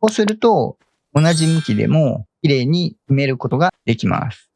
こうすると同じ向きでも綺麗に埋めることができます。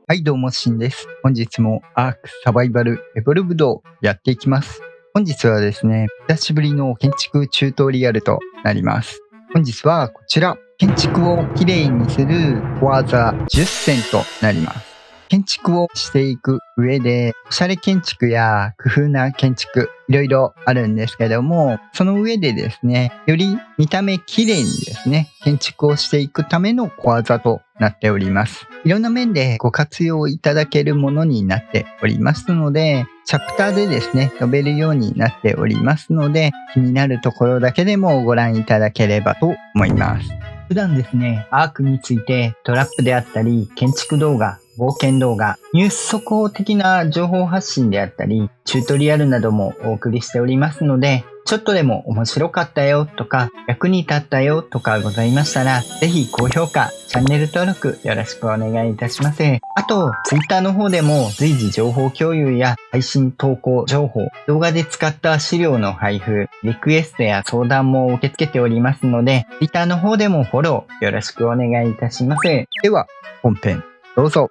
はい、どうもしんです。本日もアークサバイバルエボルブドをやっていきます。本日はですね、久しぶりの建築チュートリアルとなります。本日はこちら、建築をきれいにする小技10選となります。建築をしていく上で、おしゃれ建築や工夫な建築、いろいろあるんですけども、その上でですね、より見た目きれいにですね、建築をしていくための小技となっております。いろんな面でご活用いただけるものになっておりますので、チャプターでですね、飛べるようになっておりますので、気になるところだけでもご覧いただければと思います。普段ですね、アークについてトラップであったり、建築動画、冒険動画、ニュース速報的な情報発信であったり、チュートリアルなどもお送りしておりますので、ちょっとでも面白かったよとか、役に立ったよとかございましたら、ぜひ高評価、チャンネル登録よろしくお願いいたします。あと、Twitter の方でも随時情報共有や配信投稿情報、動画で使った資料の配布、リクエストや相談も受け付けておりますので、Twitter の方でもフォローよろしくお願いいたします。では、本編どうぞ。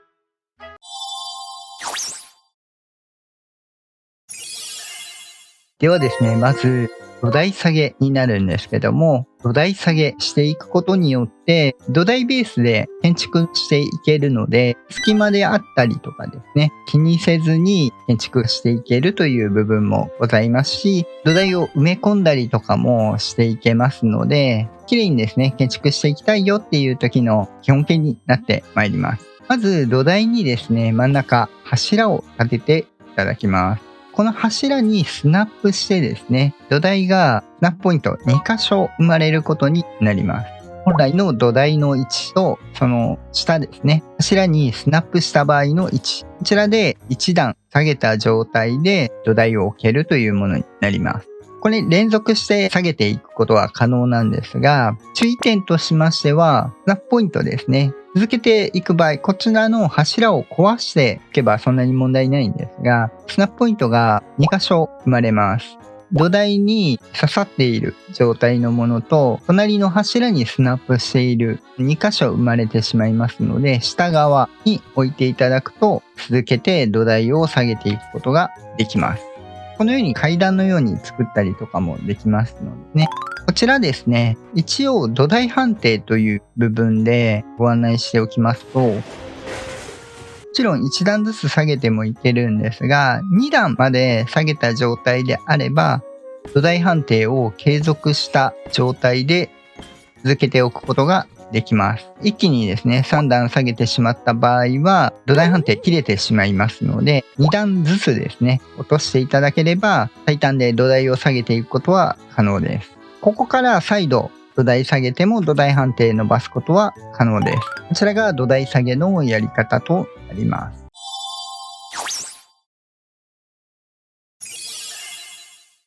ではですね、まず土台下げになるんですけども、土台下げしていくことによって土台ベースで建築していけるので、隙間であったりとかですね、気にせずに建築していけるという部分もございますし、土台を埋め込んだりとかもしていけますので、綺麗にですね、建築していきたいよっていう時の基本形になってまいります。まず土台にですね、真ん中柱を立てていただきます。この柱にスナップしてですね、土台がスナップポイント2箇所生まれることになります。本来の土台の位置とその下ですね、柱にスナップした場合の位置、こちらで1段下げた状態で土台を置けるというものになります。これ連続して下げていくことは可能なんですが、注意点としましては、スナップポイントですね。続けていく場合、こちらの柱を壊していけばそんなに問題ないんですが、スナップポイントが2箇所生まれます。土台に刺さっている状態のものと、隣の柱にスナップしている2箇所生まれてしまいますので、下側に置いていただくと、続けて土台を下げていくことができます。このように階段のように作ったりとかもできますのでね。こちらですね、一応土台判定という部分でご案内しておきますと、もちろん1段ずつ下げてもいけるんですが、2段まで下げた状態であれば、土台判定を継続した状態で続けておくことができます。一気にですね、3段下げてしまった場合は、土台判定切れてしまいますので、2段ずつですね、落としていただければ、最短で土台を下げていくことは可能です。ここから再度、土台下げても土台判定伸ばすことは可能です。こちらが土台下げのやり方となります。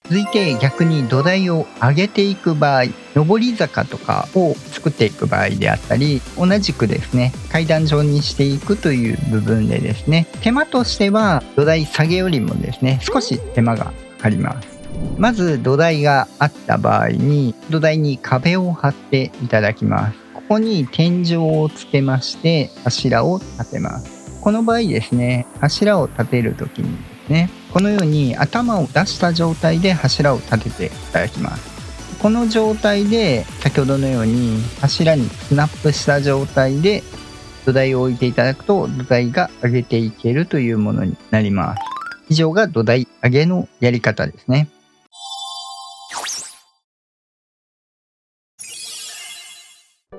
続いて逆に土台を上げていく場合、上り坂とかを作っていく場合であったり、同じくですね、階段状にしていくという部分でですね、手間としては土台下げよりもですね、少し手間がかかります。まず土台があった場合に、土台に壁を張っていただきます。ここに天井をつけまして柱を立てます。この場合ですね、柱を立てるときにですね、このように頭を出した状態で柱を立てていただきます。この状態で先ほどのように柱にスナップした状態で土台を置いていただくと、土台が上げていけるというものになります。以上が土台上げのやり方ですね。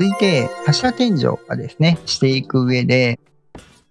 続いて柱天井がですね、していく上で、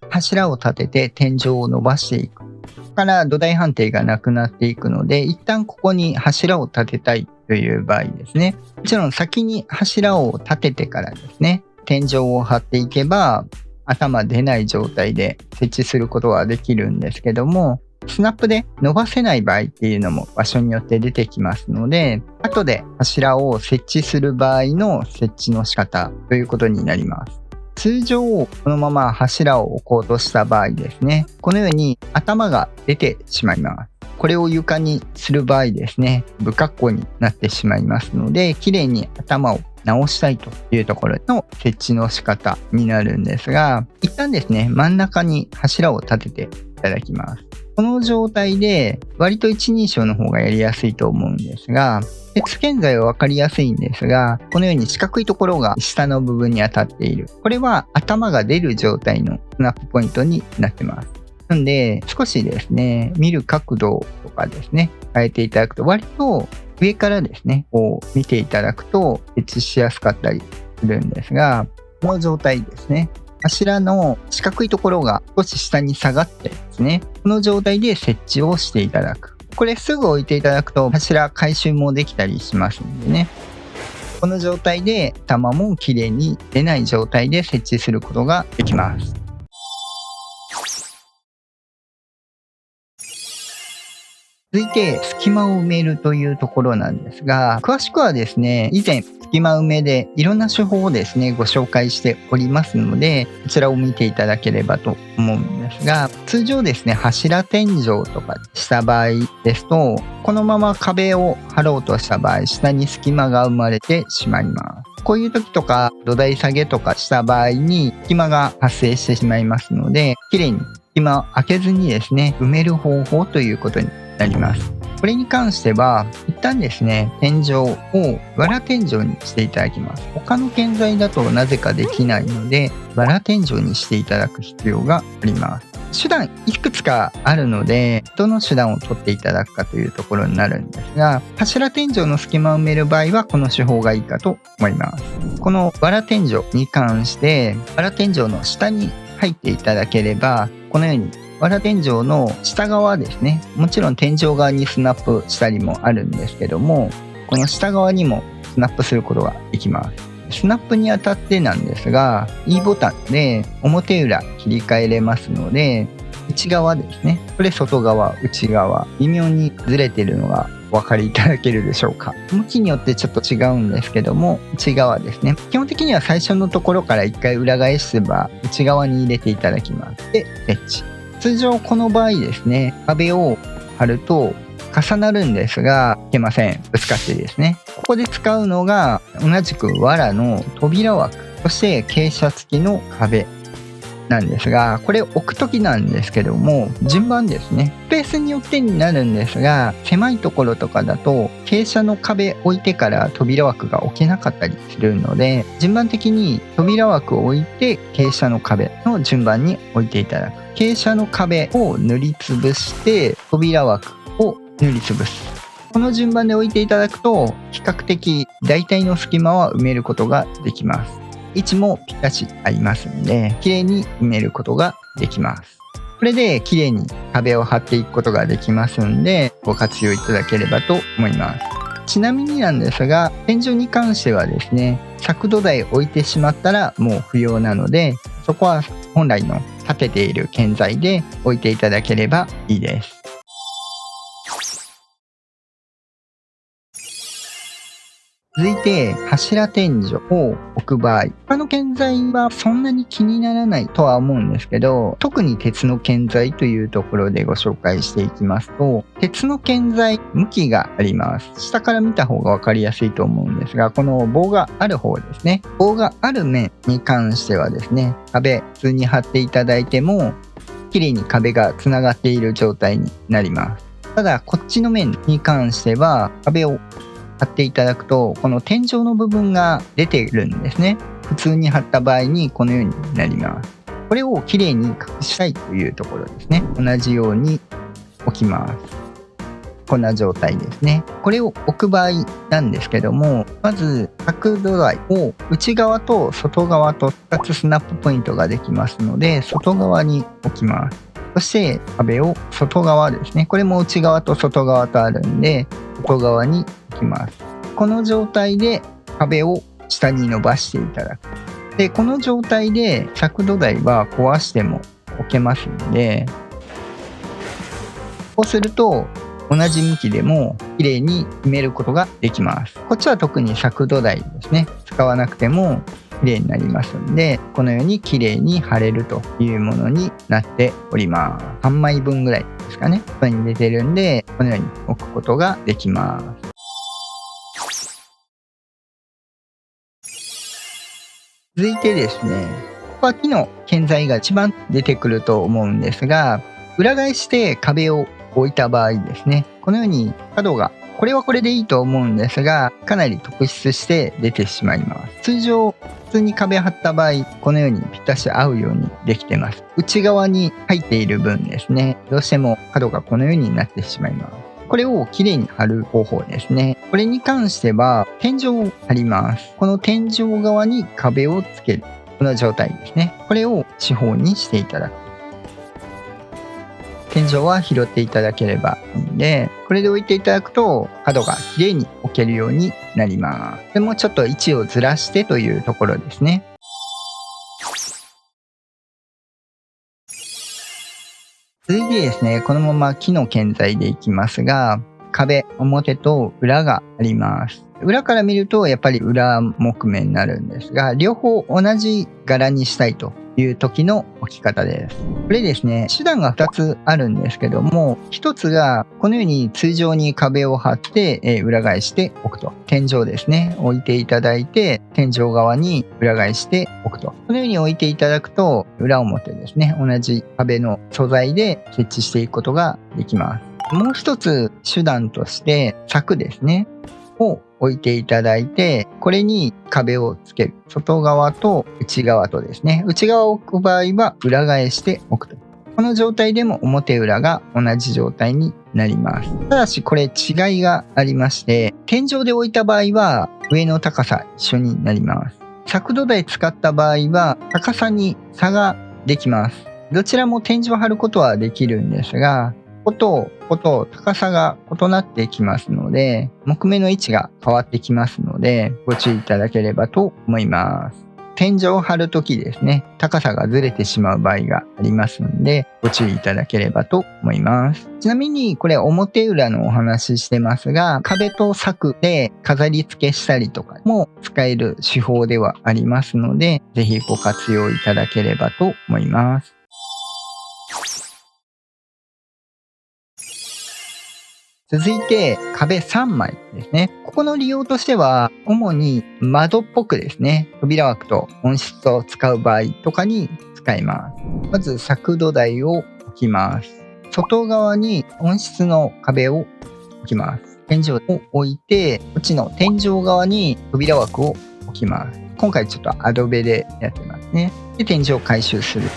柱を立てて天井を伸ばしていく。ここから土台判定がなくなっていくので、一旦ここに柱を立てたいという場合ですね。もちろん先に柱を立ててからですね、天井を張っていけば頭出ない状態で設置することはできるんですけども、スナップで伸ばせない場合っていうのも場所によって出てきますので、後で柱を設置する場合の設置の仕方ということになります。通常このまま柱を置こうとした場合ですね、このように頭が出てしまいます。これを床にする場合ですね、不格好になってしまいますので、綺麗に頭を直したいというところの設置の仕方になるんですが、一旦ですね、真ん中に柱を立てていただきます。この状態で割と一人称の方がやりやすいと思うんですが、鉄建材は分かりやすいんですが、このように四角いところが下の部分に当たっている。これは頭が出る状態のスナップポイントになってます。なので少しですね、見る角度とかですね、変えていただくと割と上からですね、こう見ていただくと設置しやすかったりするんですが、この状態ですね。柱の四角いところが少し下に下がってですね、この状態で設置をしていただく。これすぐ置いていただくと柱回収もできたりしますんでね。この状態で玉もきれいに出ない状態で設置することができます。続いて隙間を埋めるというところなんですが、詳しくはですね、以前隙間埋めでいろんな手法をですねご紹介しておりますので、こちらを見ていただければと思うんですが、通常ですね柱天井とかした場合ですと、このまま壁を張ろうとした場合、下に隙間が生まれてしまいます。こういう時とか土台下げとかした場合に隙間が発生してしまいますので、きれいに隙間を開けずにですね埋める方法ということになります。これに関しては一旦ですね、天井を藁天井にしていただきます。他の建材だとなぜかできないので、藁天井にしていただく必要があります。手段いくつかあるので、どの手段を取っていただくかというところになるんですが、柱天井の隙間を埋める場合はこの手法がいいかと思います。この藁天井に関して、藁天井の下に入っていただければ、このように藁天井の下側ですね、もちろん天井側にスナップしたりもあるんですけども、この下側にもスナップすることができます。スナップにあたってなんですが、E ボタンで表裏切り替えれますので、内側ですね、これ外側内側微妙にずれてるのがお分かりいただけるでしょうか。向きによってちょっと違うんですけども、内側ですね、基本的には最初のところから一回裏返せば内側に入れていただきます。で設置。通常この場合ですね、壁を貼ると重なるんですがいけません。ぶつかってですね、ここで使うのが同じく藁の扉枠、そして傾斜付きの壁なんですが、これを置く時なんですけども、順番ですね、スペースによってになるんですが、狭いところとかだと傾斜の壁置いてから扉枠が置けなかったりするので、順番的に扉枠を置いて傾斜の壁の順番に置いていただく。傾斜の壁を塗りつぶして扉枠を塗りつぶす。この順番で置いていただくと比較的大体の隙間は埋めることができます。位置もぴったし合いますので、綺麗に埋めることができます。これで綺麗に壁を張っていくことができますので、ご活用いただければと思います。ちなみになんですが、天井に関してはですね、柵土台置いてしまったらもう不要なので、そこは本来の立てている建材で置いていただければいいです。続いて柱天井を置く場合、他の建材はそんなに気にならないとは思うんですけど、特に鉄の建材というところでご紹介していきますと、鉄の建材向きがあります。下から見た方が分かりやすいと思うんですが、この棒がある方ですね、棒がある面に関してはですね、壁普通に貼っていただいても綺麗に壁がつながっている状態になります。ただこっちの面に関しては壁を貼っていただくと、この天井の部分が出てるんですね。普通に貼った場合にこのようになります。これをきれいに隠したいというところですね。同じように置きます。こんな状態ですね。これを置く場合なんですけども、まず角土台を内側と外側と2つスナップポイントができますので、外側に置きます。そして壁を外側ですね、これも内側と外側とあるんで外側に置きます。この状態で壁を下に伸ばしていただく。でこの状態で柵土台は壊しても置けますので、こうすると同じ向きでも綺麗に決めることができます。こっちは特に削土台ですね、使わなくても綺麗になりますので、このように綺麗に貼れるというものになっております。3枚分ぐらいですかね、ここに出てるんで、このように置くことができます。続いてですね、ここは木の建材が一番出てくると思うんですが、裏返して壁を置いた場合ですね、このように角がこれはこれでいいと思うんですが、かなり突出して出てしまいます。通常普通に壁貼った場合、このようにぴったし合うようにできてます。内側に入っている分ですね、どうしても角がこのようになってしまいます。これをきれいに貼る方法ですね。これに関しては天井を貼ります。この天井側に壁をつける。この状態ですね。これを四方にしていただく。天井は拾っていただければいいんで、これで置いていただくと角がきれいに置けるようになります。でもちょっと位置をずらしてというところですね。続いてですね、このまま木の建材でいきますが、壁、表と裏があります。裏から見るとやっぱり裏木目になるんですが、両方同じ柄にしたいという時の置き方です。これですね、手段が2つあるんですけども、1つがこのように通常に壁を張って、裏返しておくと。天井ですね、置いていただいて、天井側に裏返しておくと。このように置いていただくと、裏表ですね、同じ壁の素材で設置していくことができます。もう一つ手段として柵ですねを置いていただいて、これに壁をつける。外側と内側とですね。内側を置く場合は裏返しておくと。この状態でも表裏が同じ状態になります。ただしこれ違いがありまして、天井で置いた場合は上の高さ一緒になります。削土台使った場合は高さに差ができます。どちらも天井を張ることはできるんですが、ここと高さが異なってきますので、木目の位置が変わってきますので、ご注意いただければと思います。天井を張るときですね、高さがずれてしまう場合がありますので、ご注意いただければと思います。ちなみにこれ表裏のお話ししてますが、壁と柵で飾り付けしたりとかも使える手法ではありますので、ぜひご活用いただければと思います。続いて壁3枚ですね。ここの利用としては主に窓っぽくですね、扉枠と温室を使う場合とかに使います。まず削土台を置きます。外側に温室の壁を置きます。天井を置いて、こっちの天井側に扉枠を置きます。今回ちょっとアドベでやってますね。で、天井を回収する。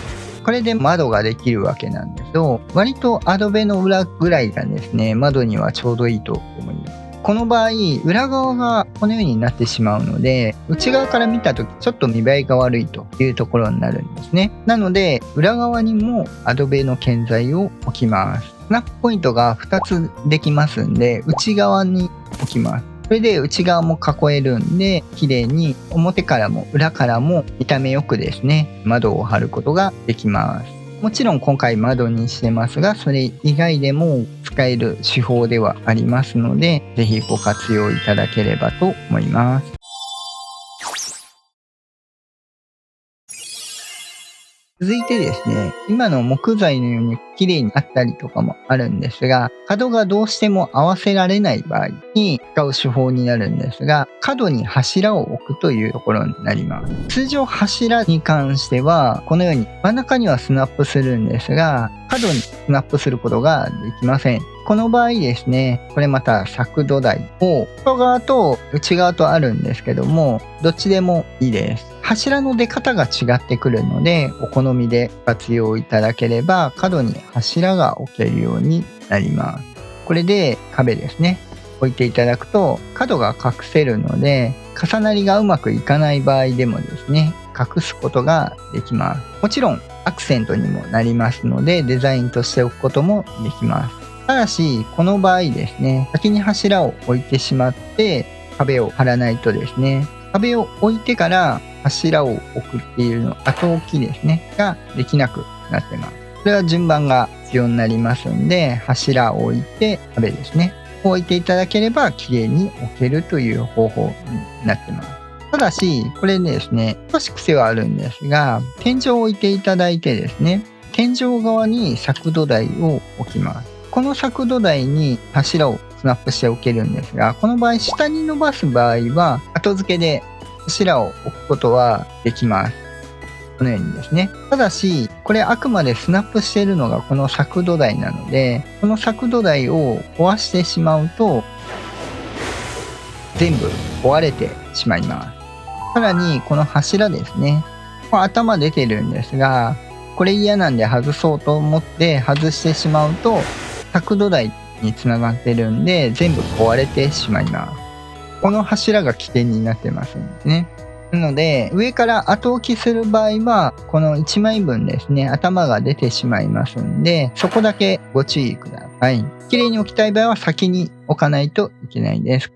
これで窓ができるわけなんですけど、割とアドベの裏ぐらいがですね、窓にはちょうどいいと思います。この場合、裏側がこのようになってしまうので、内側から見たときちょっと見栄えが悪いというところになるんですね。なので、裏側にもアドベの建材を置きます。スナップポイントが2つできますんで、内側に置きます。それで内側も囲えるんで、綺麗に表からも裏からも見た目よくですね、窓を貼ることができます。もちろん今回窓にしてますが、それ以外でも使える手法ではありますので、ぜひご活用いただければと思います。続いてですね、今の木材のように綺麗にあったりとかもあるんですが、角がどうしても合わせられない場合に使う手法になるんですが、角に柱を置くというところになります。通常柱に関しては、このように真ん中にはスナップするんですが、角にスナップすることができません。この場合ですね、これまた削土台を外側と内側とあるんですけども、どっちでもいいです。柱の出方が違ってくるので、お好みで活用いただければ角に柱が置けるようになります。これで壁ですね、置いていただくと角が隠せるので、重なりがうまくいかない場合でもですね、隠すことができます。もちろんアクセントにもなりますので、デザインとしておくこともできます。ただしこの場合ですね、先に柱を置いてしまって壁を張らないとですね、壁を置いてから柱を置くっていうの後置きですねができなくなってます。これは順番が必要になりますんで、柱を置いて、壁ですね。置いていただければ綺麗に置けるという方法になってます。ただし、これですね、少し癖はあるんですが、天井を置いていただいてですね、天井側に柵土台を置きます。この柵土台に柱をスナップしておけるんですが、この場合、下に伸ばす場合は、後付けで柱を置くことはできます。このようにですね。ただし、これあくまでスナップしているのがこの柵土台なので、この柵土台を壊してしまうと、全部壊れてしまいます。さらに、この柱ですね。これ頭出てるんですが、これ嫌なんで外そうと思って外してしまうと、柵土台につながってるんで、全部壊れてしまいます。この柱が起点になってますんでね。なので、上から後置きする場合は、この1枚分ですね、頭が出てしまいますんで、そこだけご注意ください。綺麗に置きたい場合は先に置かないといけないです。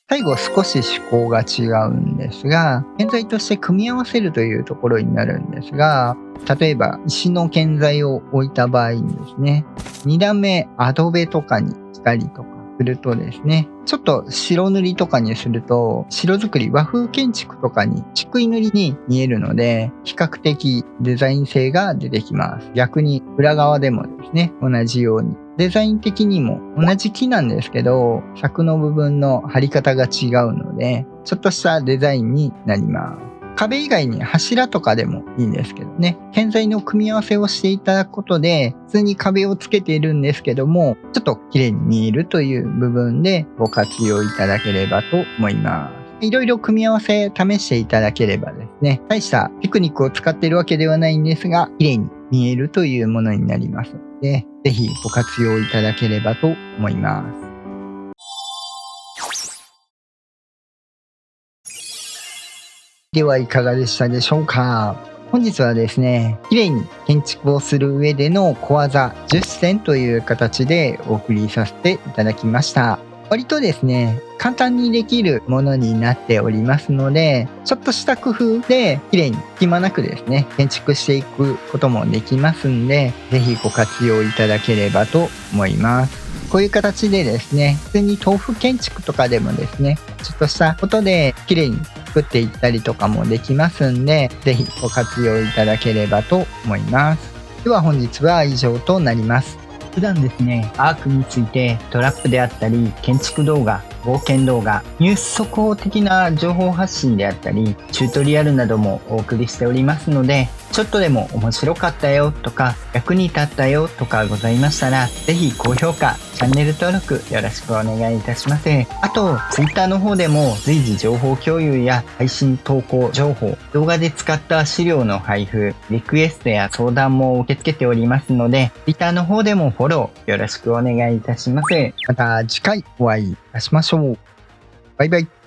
最後少し趣向が違うんですが、建材として組み合わせるというところになるんですが、例えば石の建材を置いた場合にですね、2段目アドベとかにしたりとかするとですね、ちょっと白塗りとかにすると、白作り、和風建築とかに漆塗りに見えるので、比較的デザイン性が出てきます。逆に裏側でもですね、同じように。デザイン的にも同じ木なんですけど、柵の部分の張り方が違うので、ちょっとしたデザインになります。壁以外に柱とかでもいいんですけどね、建材の組み合わせをしていただくことで、普通に壁をつけているんですけども、ちょっと綺麗に見えるという部分でご活用いただければと思います。いろいろ組み合わせ試していただければですね、大したテクニックを使っているわけではないんですが、綺麗に見えるというものになりますので、ぜひご活用いただければと思います。ではいかがでしたでしょうか。本日はですね、綺麗に建築をする上での小技10選という形でお送りさせていただきました。割とですね、簡単にできるものになっておりますので、ちょっとした工夫で綺麗に隙間なくですね、建築していくこともできますんで、ぜひご活用いただければと思います。こういう形でですね、普通に豆腐建築とかでもですね、ちょっとしたことで綺麗に作っていったりとかもできますんで、ぜひご活用いただければと思います。では本日は以上となります。普段ですね、アークについてトラップであったり、建築動画、冒険動画、ニュース速報的な情報発信であったり、チュートリアルなどもお送りしておりますので、ちょっとでも面白かったよとか、役に立ったよとかございましたら、ぜひ高評価、チャンネル登録よろしくお願いいたします。あと、Twitter の方でも随時情報共有や配信投稿情報、動画で使った資料の配布、リクエストや相談も受け付けておりますので、Twitter の方でもフォローよろしくお願いいたします。また次回お会いいたしましょう。バイバイ。